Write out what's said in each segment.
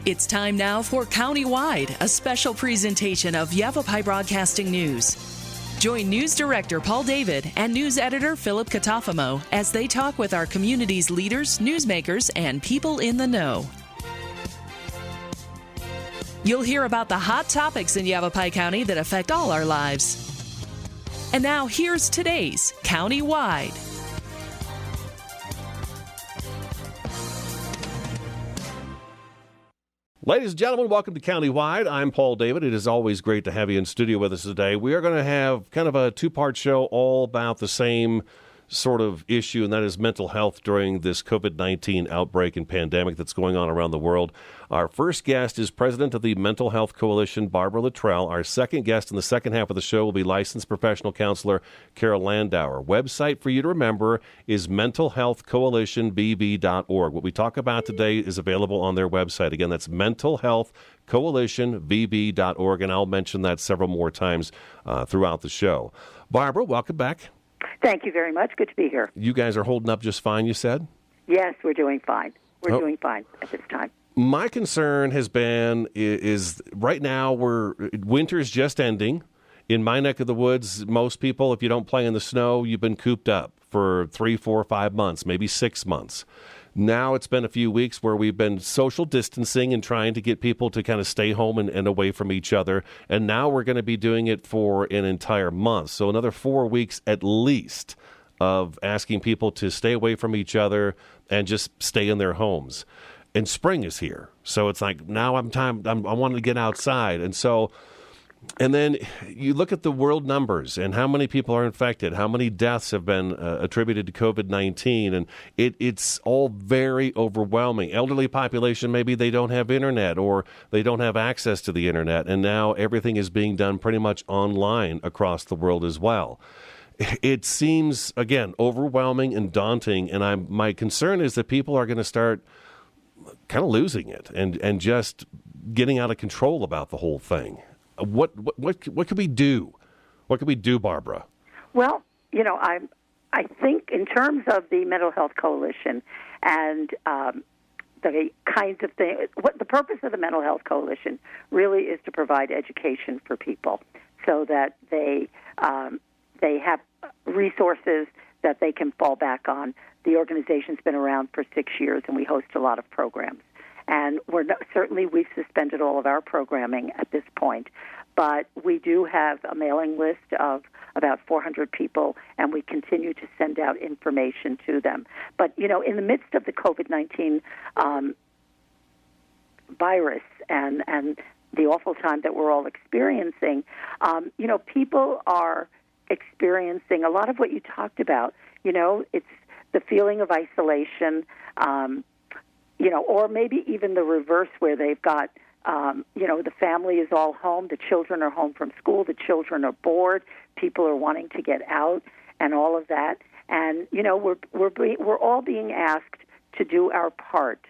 It's time now for Countywide, a special presentation of Yavapai Broadcasting News. Join News Director Paul David and News Editor Philip Catafamo as they talk with our community's leaders, newsmakers, and people in the know. You'll hear about the hot topics in Yavapai County that affect all our lives. And now here's today's Countywide. Ladies and gentlemen, welcome to Countywide. I'm Paul David. It is always great to have you in studio with us today. We are going to have kind of a two-part show all about the same sort of issue, and that is mental health during this COVID-19 outbreak and pandemic that's going on around the world. Our first guest is president of the Mental Health Coalition, Barbara Litrell. Our second guest in the second half of the show will be licensed professional counselor Carol Landauer. Website for you to remember is mentalhealthcoalitionvb.org. What we talk about today is available on their website. Again, that's mentalhealthcoalitionvb.org, and I'll mention that several more times throughout the show. Barbara, welcome back. Thank you very much. Good to be here. You guys are holding up just fine, you said? Yes, we're doing fine. We're doing fine at this time. My concern has been is right now winter's just ending. In my neck of the woods, most people, if you don't play in the snow, you've been cooped up for 3, 4, 5 months, maybe 6 months. Now it's been a few weeks where we've been social distancing and trying to get people to kind of stay home and away from each other. And now we're going to be doing it for an entire month. So another 4 weeks at least of asking people to stay away from each other and just stay in their homes. And spring is here. So it's like, now I want to get outside. And then you look at the world numbers and how many people are infected, how many deaths have been attributed to COVID-19, and it's all very overwhelming. Elderly population, maybe they don't have internet or they don't have access to the internet, and now everything is being done pretty much online across the world as well. It seems, again, overwhelming and daunting, and my concern is that people are going to start kind of losing it and just getting out of control about the whole thing. What could we do? What could we do, Barbara? Well, I think in terms of the Mental Health Coalition and the kinds of things, what the purpose of the Mental Health Coalition really is to provide education for people so that they have resources that they can fall back on. The organization's been around for 6 years, and we host a lot of programs. And certainly we've suspended all of our programming at this point, but we do have a mailing list of about 400 people, and we continue to send out information to them. But, in the midst of the COVID-19 virus and the awful time that we're all experiencing, people are experiencing a lot of what you talked about. It's the feeling of isolation, or maybe even the reverse where they've got, the family is all home, the children are home from school, the children are bored, people are wanting to get out, and all of that. And we're all being asked to do our part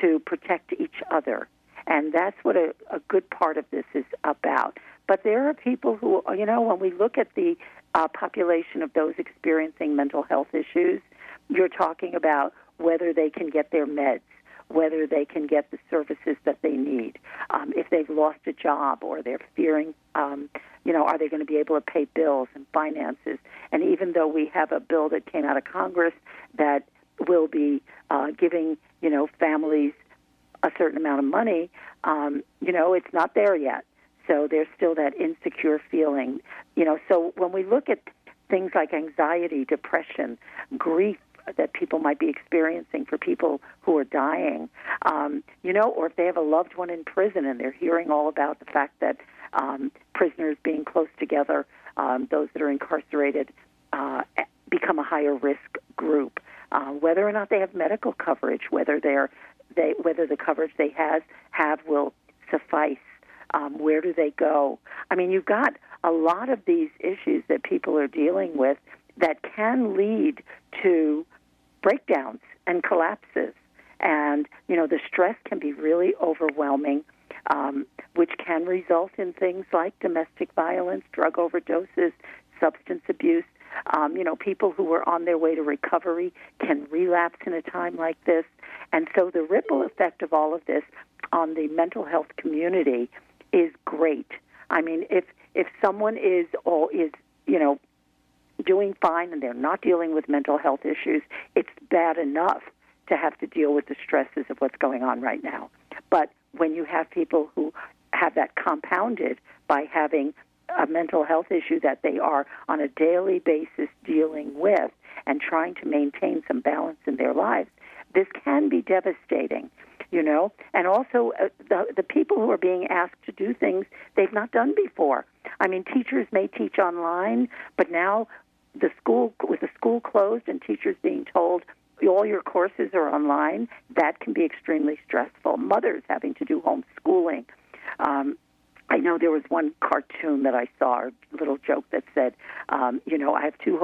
to protect each other, and that's what a good part of this is about. But there are people who, when we look at the population of those experiencing mental health issues, you're talking about whether they can get their meds, whether they can get the services that they need, if they've lost a job or they're fearing, are they going to be able to pay bills and finances? And even though we have a bill that came out of Congress that will be giving, families a certain amount of money, it's not there yet. So there's still that insecure feeling. So when we look at things like anxiety, depression, grief, that people might be experiencing for people who are dying, or if they have a loved one in prison and they're hearing all about the fact that prisoners being close together, those that are incarcerated, become a higher risk group. Whether or not they have medical coverage, whether the coverage they have will suffice. Where do they go? I mean, you've got a lot of these issues that people are dealing with that can lead to breakdowns and collapses. And, the stress can be really overwhelming, which can result in things like domestic violence, drug overdoses, substance abuse. People who are on their way to recovery can relapse in a time like this. And so the ripple effect of all of this on the mental health community is great. I mean, if someone is doing fine and they're not dealing with mental health issues, it's bad enough to have to deal with the stresses of what's going on right now. But when you have people who have that compounded by having a mental health issue that they are on a daily basis dealing with and trying to maintain some balance in their lives, this can be devastating, And also the people who are being asked to do things they've not done before. I mean, teachers may teach online, but now with the school closed and teachers being told all your courses are online, that can be extremely stressful. Mothers having to do homeschooling. I know there was one cartoon that I saw, a little joke that said, I have two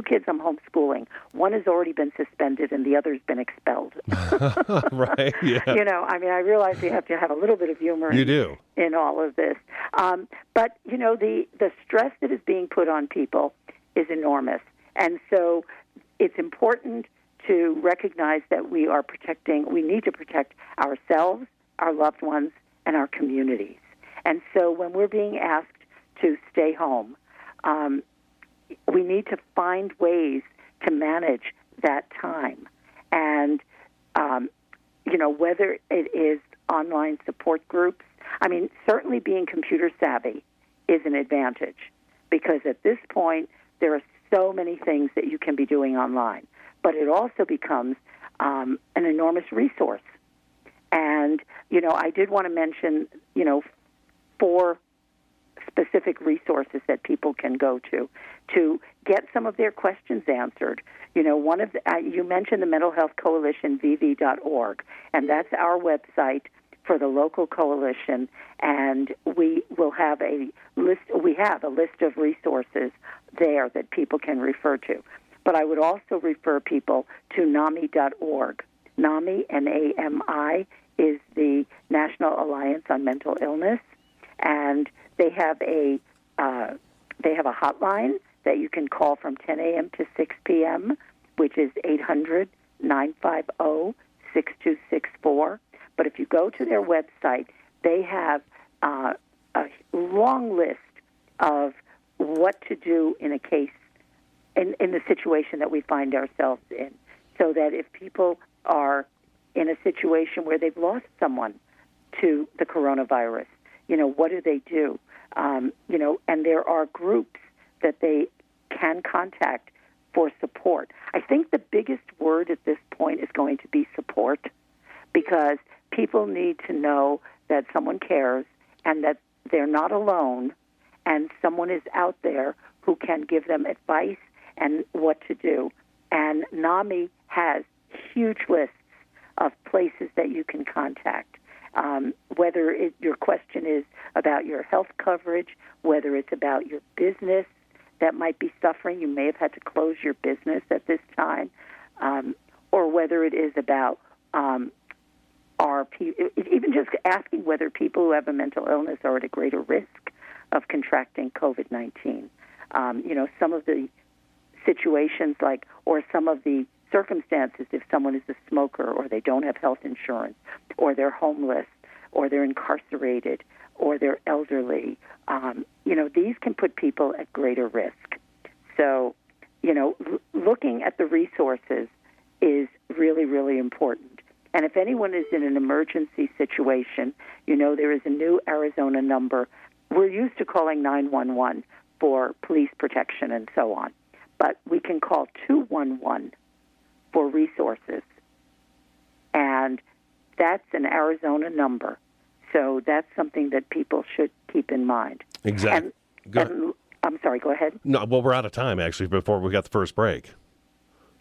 kids I'm homeschooling. One has already been suspended and the other's been expelled. Right, yeah. I realize you have to have a little bit of humor in all of this. But, the stress that is being put on people is enormous. And so it's important to recognize that we need to protect ourselves, our loved ones, and our communities. And so when we're being asked to stay home, we need to find ways to manage that time. And, whether it is online support groups, certainly being computer savvy is an advantage because at this point there are so many things that you can be doing online. But it also becomes an enormous resource. And, I did want to mention, 4 specific resources that people can go to get some of their questions answered. One of you mentioned the Mental Health Coalition, vv.org, and that's our website for the local coalition, and we will have a list. We have a list of resources there that people can refer to. But I would also refer people to NAMI.org. NAMI, N-A-M-I, is the National Alliance on Mental Illness, and they have a hotline that you can call from 10 a.m. to 6 p.m., which is 800-950-6264. But if you go to their website, they have a long list of what to do in a case, in the situation that we find ourselves in, so that if people are in a situation where they've lost someone to the coronavirus, what do they do? And there are groups that they can contact for support. I think the biggest word at this point is going to be support, because people need to know that someone cares and that they're not alone and someone is out there who can give them advice and what to do. And NAMI has huge lists of places that you can contact, whether your question is about your health coverage, whether it's about your business that might be suffering. You may have had to close your business at this time, or whether it is about even just asking whether people who have a mental illness are at a greater risk of contracting COVID-19. Some of the situations or some of the circumstances, if someone is a smoker or they don't have health insurance or they're homeless or they're incarcerated or they're elderly, these can put people at greater risk. So, looking at the resources is really, really important. And if anyone is in an emergency situation, there is a new Arizona number. We're used to calling 911 for police protection and so on, but we can call 211 for resources, and that's an Arizona number. So that's something that people should keep in mind. Exactly. I'm sorry, go ahead. No, well, we're out of time, actually, before we got the first break.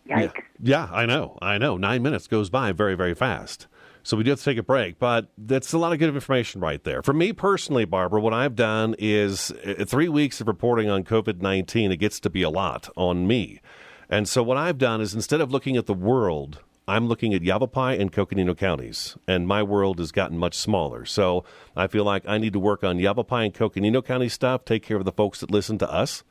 Yikes. Yeah, I know. 9 minutes goes by very, very fast. So we do have to take a break, but that's a lot of good information right there. For me personally, Barbara, what I've done is 3 weeks of reporting on COVID-19, it gets to be a lot on me. And so what I've done is instead of looking at the world, I'm looking at Yavapai and Coconino counties, and my world has gotten much smaller. So I feel like I need to work on Yavapai and Coconino County stuff, take care of the folks that listen to us,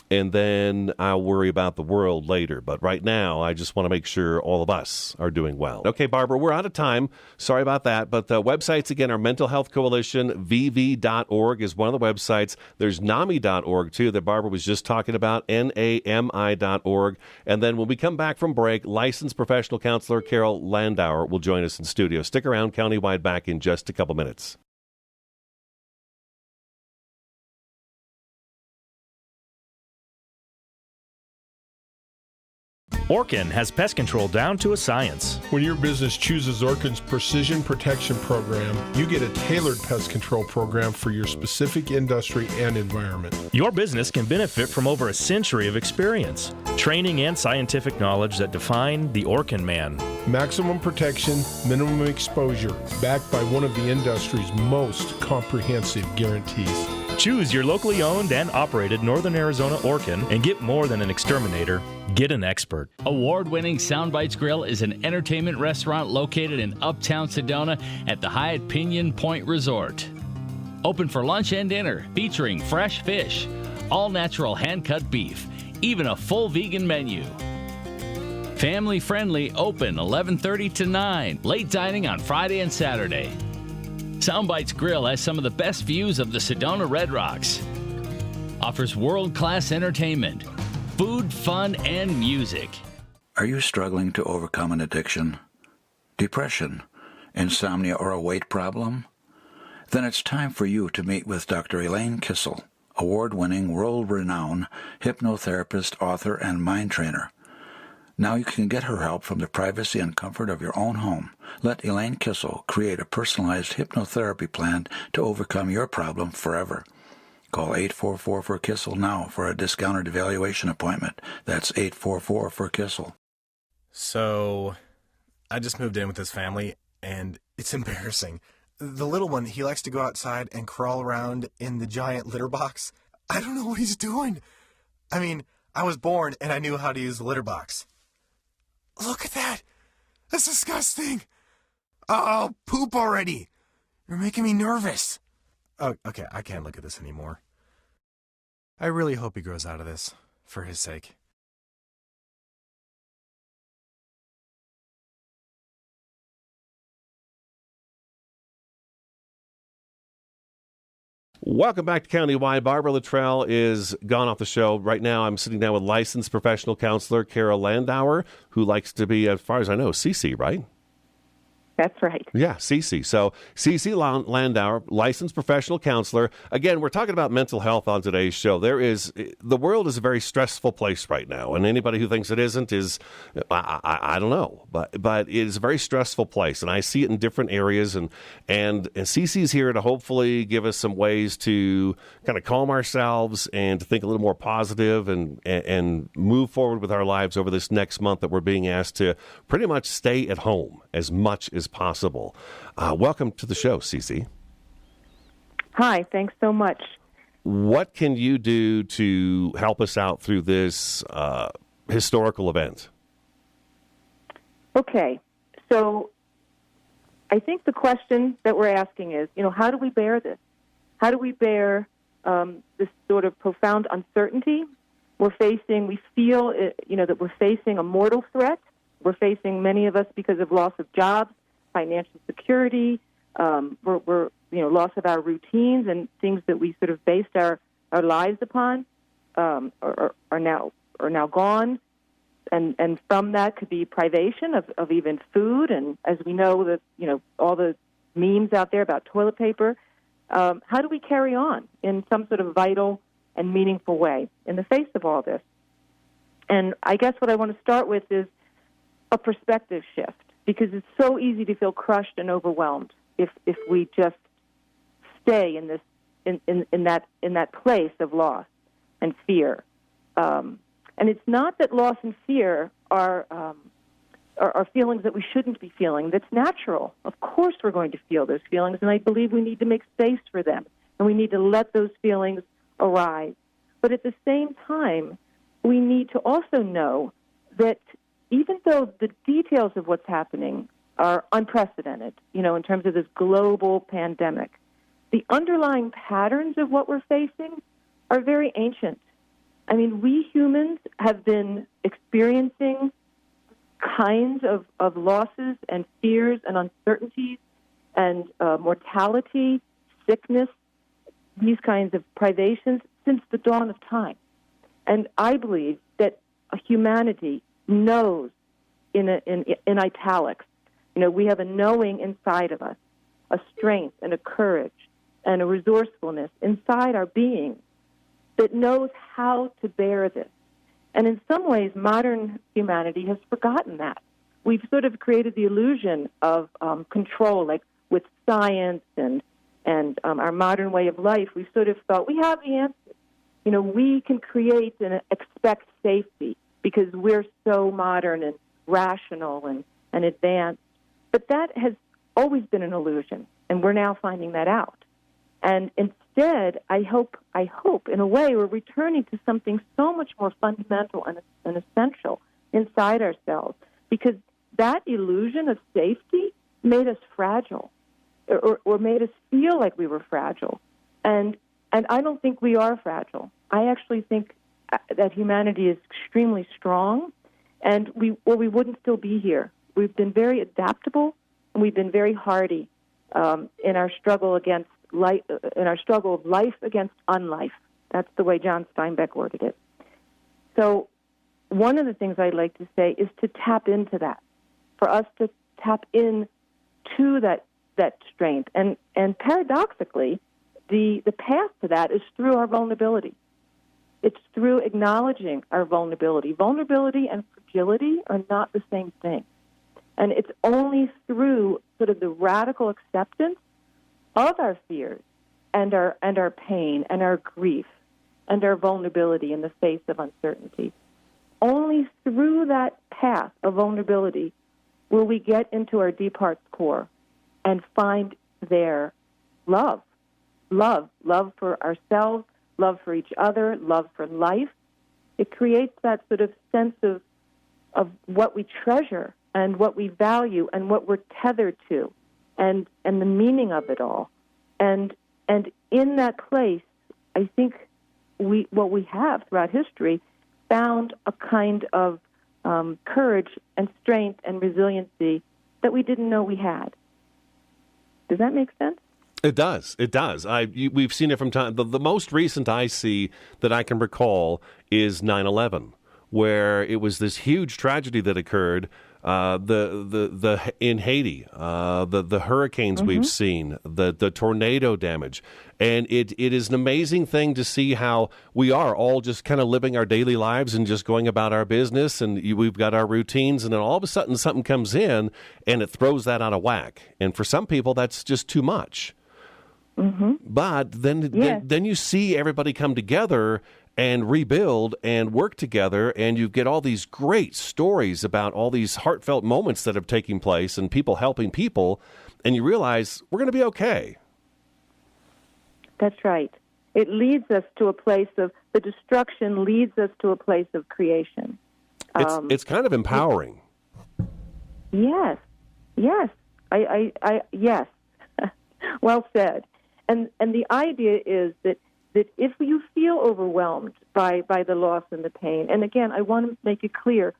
and then I'll worry about the world later. But right now, I just want to make sure all of us are doing well. Okay, Barbara, we're out of time. Sorry about that. But the websites, again, are Mental Health Coalition. VV.org is one of the websites. There's NAMI.org, too, that Barbara was just talking about, NAMI.org. And then when we come back from break, licensed professional counselor Carol Landauer will join us in studio. Stick around, Countywide back in just a couple minutes. Orkin has pest control down to a science. When your business chooses Orkin's Precision Protection Program, you get a tailored pest control program for your specific industry and environment. Your business can benefit from over a century of experience, training, and scientific knowledge that define the Orkin man. Maximum protection, minimum exposure, backed by one of the industry's most comprehensive guarantees. Choose your locally owned and operated Northern Arizona Orkin and get more than an exterminator. Get an expert. Award-winning Soundbites Grill is an entertainment restaurant located in Uptown Sedona at the Hyatt Pinion Point Resort. Open for lunch and dinner, featuring fresh fish, all-natural hand-cut beef, even a full vegan menu. Family-friendly, open 11:30 to 9. Late dining on Friday and Saturday. Soundbites Grill has some of the best views of the Sedona Red Rocks. Offers world-class entertainment, food, fun, and music. Are you struggling to overcome an addiction, depression, insomnia, or a weight problem? Then it's time for you to meet with Dr. Elaine Kissel, award-winning, world-renowned hypnotherapist, author, and mind trainer. Now you can get her help from the privacy and comfort of your own home. Let Elaine Kissel create a personalized hypnotherapy plan to overcome your problem forever. Call 844-4KISSEL now for a discounted evaluation appointment. That's 844-4KISSEL. So, I just moved in with this family, and it's embarrassing. The little one, he likes to go outside and crawl around in the giant litter box. I don't know what he's doing. I mean, I was born, and I knew how to use the litter box. Look at that! That's disgusting! Oh, poop already! You're making me nervous. Oh, okay, I can't look at this anymore. I really hope he grows out of this, for his sake. Welcome back to Countywide. Barbara Litrell is gone off the show. Right now, I'm sitting down with licensed professional counselor Carol Landauer, who likes to be, as far as I know, CC, right? That's right. Yeah, CC. So CC Landauer, licensed professional counselor. Again, we're talking about mental health on today's show. The world is a very stressful place right now, and anybody who thinks it isn't is, I don't know, but it is a very stressful place, and I see it in different areas, and CC's here to hopefully give us some ways to kind of calm ourselves and to think a little more positive and move forward with our lives over this next month that we're being asked to pretty much stay at home as much as possible. Welcome to the show, Cece. Hi, thanks so much. What can you do to help us out through this historical event? Okay, so I think the question that we're asking is, how do we bear this? How do we bear this sort of profound uncertainty we feel, that we're facing a mortal threat. We're facing, many of us, because of loss of jobs, financial security, we're loss of our routines and things that we sort of based our lives upon are now gone, and from that could be privation of even food, and as we know that all the memes out there about toilet paper. How do we carry on in some sort of vital and meaningful way in the face of all this? And I guess what I want to start with is a perspective shift, because it's so easy to feel crushed and overwhelmed if we just stay in this in that place of loss and fear. And it's not that loss and fear are feelings that we shouldn't be feeling. That's natural. Of course we're going to feel those feelings, and I believe we need to make space for them, and we need to let those feelings arise. But at the same time, we need to also know that even though the details of what's happening are unprecedented, in terms of this global pandemic, the underlying patterns of what we're facing are very ancient. I mean, we humans have been experiencing kinds of losses and fears and uncertainties and mortality, sickness, these kinds of privations since the dawn of time. And I believe that humanity knows, in italics, we have a knowing inside of us, a strength and a courage and a resourcefulness inside our being that knows how to bear this. And in some ways, modern humanity has forgotten that. We've sort of created the illusion of control, like with science and our modern way of life. We sort of thought we have the answer. We can create and expect safety because we're so modern and rational and advanced. But that has always been an illusion, and we're now finding that out. And instead, I hope, in a way, we're returning to something so much more fundamental and essential inside ourselves, because that illusion of safety made us fragile, or made us feel like we were fragile. And I don't think we are fragile. I actually think that humanity is extremely strong, and we wouldn't still be here. We've been very adaptable, and we've been very hardy in our struggle against life, in our struggle of life against unlife. That's the way John Steinbeck worded it. So one of the things I'd like to say is to tap into that, for us to tap in to that strength. And paradoxically, the path to that is through our vulnerability. It's through acknowledging our vulnerability. Vulnerability and fragility are not the same thing. And it's only through sort of the radical acceptance of our fears and our pain and our grief and our vulnerability in the face of uncertainty. Only through that path of vulnerability will we get into our deep heart's core and find there love for ourselves, love for each other, love for life. It creates that sort of sense of what we treasure and what we value and what we're tethered to, and the meaning of it all. And in that place, I think what we have throughout history found a kind of courage and strength and resiliency that we didn't know we had. Does that make sense? It does. It does. We've seen it from time. The most recent I see that I can recall is 9/11, where it was this huge tragedy that occurred. The in Haiti, the hurricanes we've seen, the tornado damage, and it is an amazing thing to see how we are all just kind of living our daily lives and just going about our business, and we've got our routines, and then all of a sudden something comes in and it throws that out of whack. And for some people, that's just too much. But then you see everybody come together and rebuild and work together, and you get all these great stories about all these heartfelt moments that have taken place and people helping people, and you realize we're going to be okay. That's right. It leads us to a place of, the destruction leads us to a place of creation. It's kind of empowering. Yes. Yes. Well said. And the idea is that if you feel overwhelmed by the loss and the pain, and again, I want to make it clear,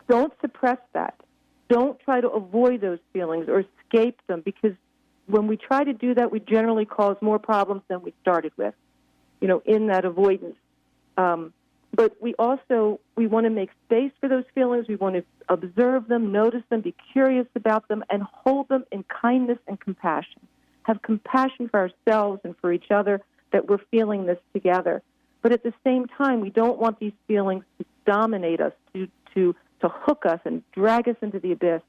don't suppress that. Don't try to avoid those feelings or escape them, because when we try to do that, we generally cause more problems than we started with, in that avoidance. But we want to make space for those feelings. We want to observe them, notice them, be curious about them, and hold them in kindness and compassion. Have compassion for ourselves and for each other, that we're feeling this together. But at the same time, we don't want these feelings to dominate us, to hook us and drag us into the abyss.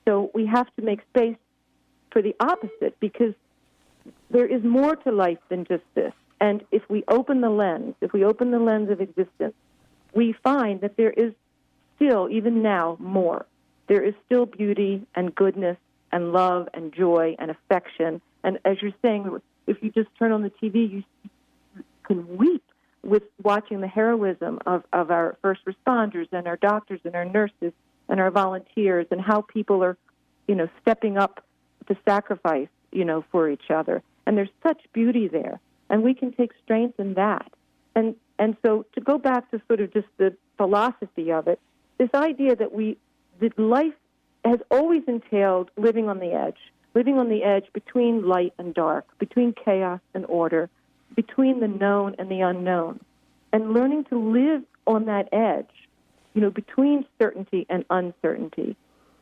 So we have to make space for the opposite, because there is more to life than just this. And if we open the lens of existence, we find that there is still, even now, more. There is still beauty and goodness and love and joy and affection. And as you're saying, if you just turn on the TV, you can weep with watching the heroism of our first responders and our doctors and our nurses and our volunteers, and how people are, stepping up to sacrifice, for each other. And there's such beauty there. And we can take strength in that. And And so to go back to sort of just the philosophy of it, this idea that life has always entailed living on the edge between light and dark, between chaos and order, between the known and the unknown, and learning to live on that edge, between certainty and uncertainty,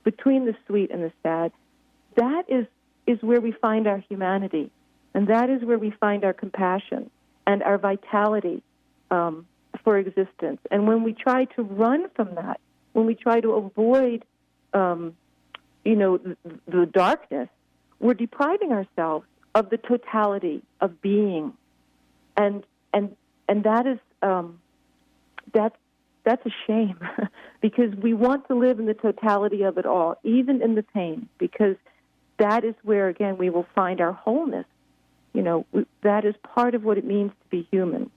between the sweet and the sad. That is where we find our humanity, and that is where we find our compassion and our vitality for existence. And when we try to run from that, when we try to avoid, the darkness, we're depriving ourselves of the totality of being, and that is that's a shame because we want to live in the totality of it all, even in the pain, because that is where again we will find our wholeness. That is part of what it means to be human.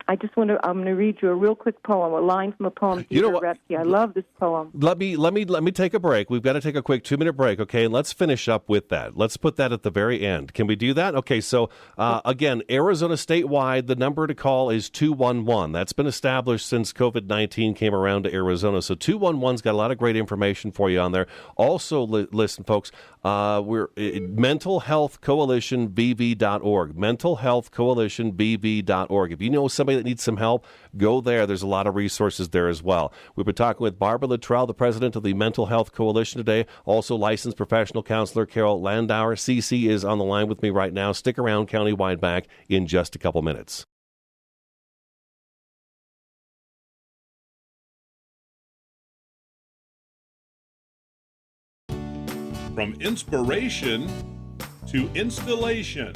I'm going to read you a real quick poem, a line from a poem. I love this poem. Let me take a break. We've got to take a quick 2-minute break, okay? And let's finish up with that. Let's put that at the very end. Can we do that? Okay, so again, Arizona statewide, the number to call is 211. That's been established since COVID-19 came around to Arizona. So 211's got a lot of great information for you on there. Also, listen, folks, we're Mental Health Coalition BV.org. Mental Health Coalition BV.org. If you know somebody that needs some help, go there. There's a lot of resources there as well. We've been talking with Barbara Litrell, the president of the Mental Health Coalition today, also licensed professional counselor Carol Landauer. CC is on the line with me right now. Stick around, Countywide back in just a couple minutes. From inspiration to installation.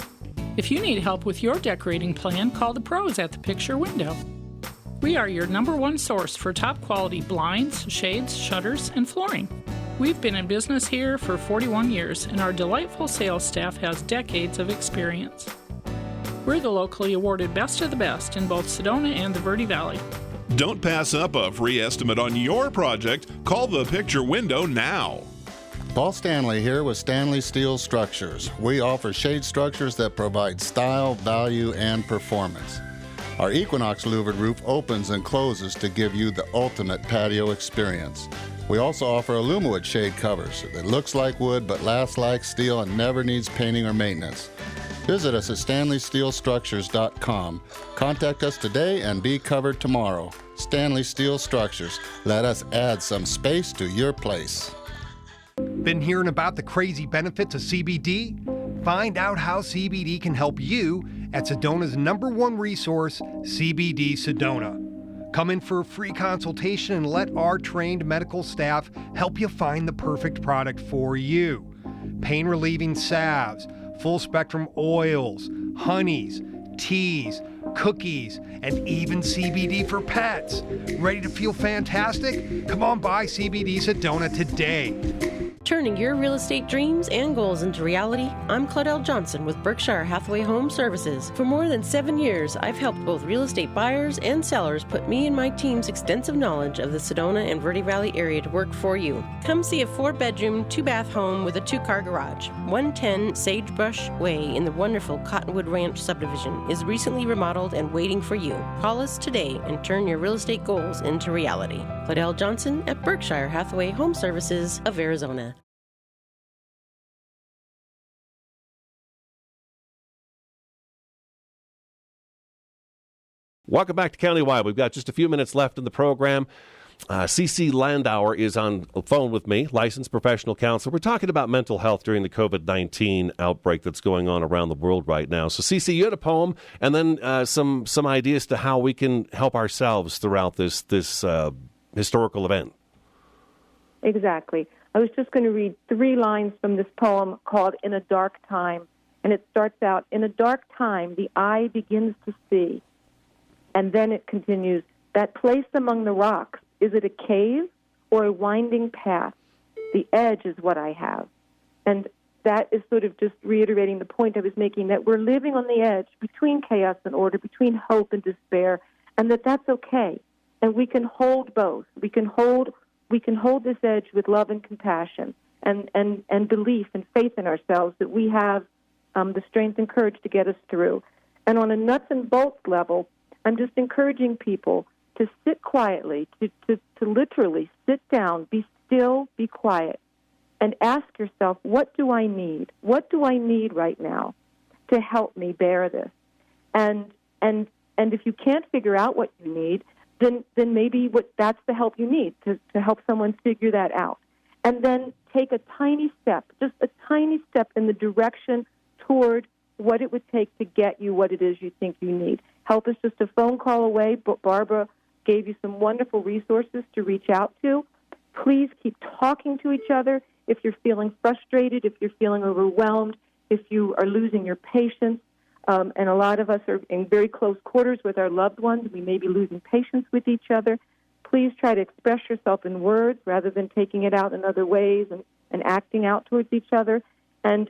If you need help with your decorating plan, call the pros at the Picture Window. We are your #1 source for top quality blinds, shades, shutters, and flooring. We've been in business here for 41 years, and our delightful sales staff has decades of experience. We're the locally awarded Best of the Best in both Sedona and the Verde Valley. Don't pass up a free estimate on your project. Call the Picture Window now. Paul Stanley here with Stanley Steel Structures. We offer shade structures that provide style, value, and performance. Our Equinox louvered roof opens and closes to give you the ultimate patio experience. We also offer Alumawood shade covers that looks like wood but lasts like steel and never needs painting or maintenance. Visit us at StanleySteelStructures.com. Contact us today and be covered tomorrow. Stanley Steel Structures. Let us add some space to your place. Been hearing about the crazy benefits of CBD? Find out how CBD can help you at Sedona's #1 resource, CBD Sedona. Come in for a free consultation and let our trained medical staff help you find the perfect product for you. Pain-relieving salves, full-spectrum oils, honeys, teas, cookies, and even CBD for pets. Ready to feel fantastic? Come on by CBD Sedona today. Turning your real estate dreams and goals into reality, I'm Claudette Johnson with Berkshire Hathaway Home Services. For more than 7 years, I've helped both real estate buyers and sellers put me and my team's extensive knowledge of the Sedona and Verde Valley area to work for you. Come see a 4-bedroom, 2-bath home with a 2-car garage. 110 Sagebrush Way in the wonderful Cottonwood Ranch subdivision is recently remodeled and waiting for you. Call us today and turn your real estate goals into reality. Claudette Johnson at Berkshire Hathaway Home Services of Arizona. Welcome back to Countywide. We've got just a few minutes left in the program. CC Landauer is on the phone with me, licensed professional counselor. We're talking about mental health during the COVID-19 outbreak that's going on around the world right now. So, CC, you had a poem, and then some ideas to how we can help ourselves throughout this historical event. Exactly. I was just going to read 3 lines from this poem called "In a Dark Time," and it starts out, "In a dark time, the eye begins to see." And then it continues, "That place among the rocks, is it a cave or a winding path? The edge is what I have." And that is sort of just reiterating the point I was making, that we're living on the edge between chaos and order, between hope and despair, and that's okay. And we can hold both. We can hold this edge with love and compassion and belief and faith in ourselves that we have the strength and courage to get us through. And on a nuts and bolts level, I'm just encouraging people to sit quietly, to literally sit down, be still, be quiet, and ask yourself, what do I need? What do I need right now to help me bear this? And if you can't figure out what you need, then maybe that's the help you need, to help someone figure that out. And then take a tiny step, just a tiny step in the direction toward what it would take to get you what it is you think you need. Help is just a phone call away. Barbara gave you some wonderful resources to reach out to. Please keep talking to each other. If you're feeling frustrated, if you're feeling overwhelmed, if you are losing your patience, and a lot of us are in very close quarters with our loved ones, we may be losing patience with each other. Please try to express yourself in words rather than taking it out in other ways and acting out towards each other. And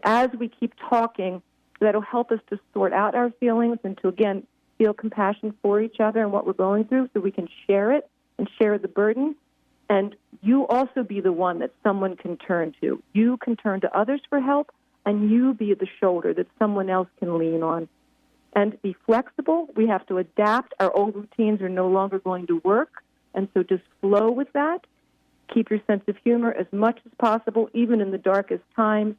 as we keep talking, that'll help us to sort out our feelings and to, again, feel compassion for each other and what we're going through so we can share it and share the burden. And you also be the one that someone can turn to. You can turn to others for help, and you be the shoulder that someone else can lean on. And be flexible. We have to adapt. Our old routines are no longer going to work, and so just flow with that. Keep your sense of humor as much as possible, even in the darkest times.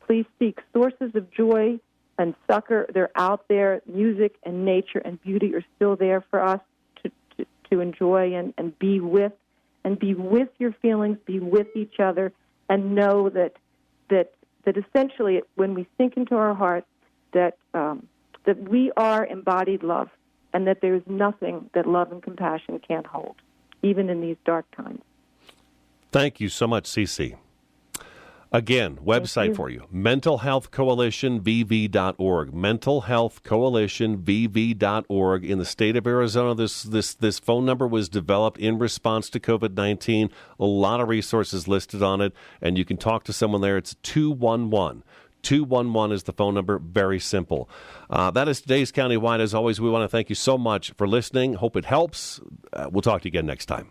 Please seek sources of joy and succor. They're out there. Music and nature and beauty are still there for us to enjoy and be with. And be with your feelings, be with each other, and know that essentially when we sink into our hearts that we are embodied love, and that there is nothing that love and compassion can't hold, even in these dark times. Thank you so much, Cece. Again, website for you, mentalhealthcoalitionvv.org, mentalhealthcoalitionvv.org. In the state of Arizona, this phone number was developed in response to COVID-19. A lot of resources listed on it, and you can talk to someone there. It's 211. 211 is the phone number. Very simple. That is today's Countywide. As always, we want to thank you so much for listening. Hope it helps. We'll talk to you again next time.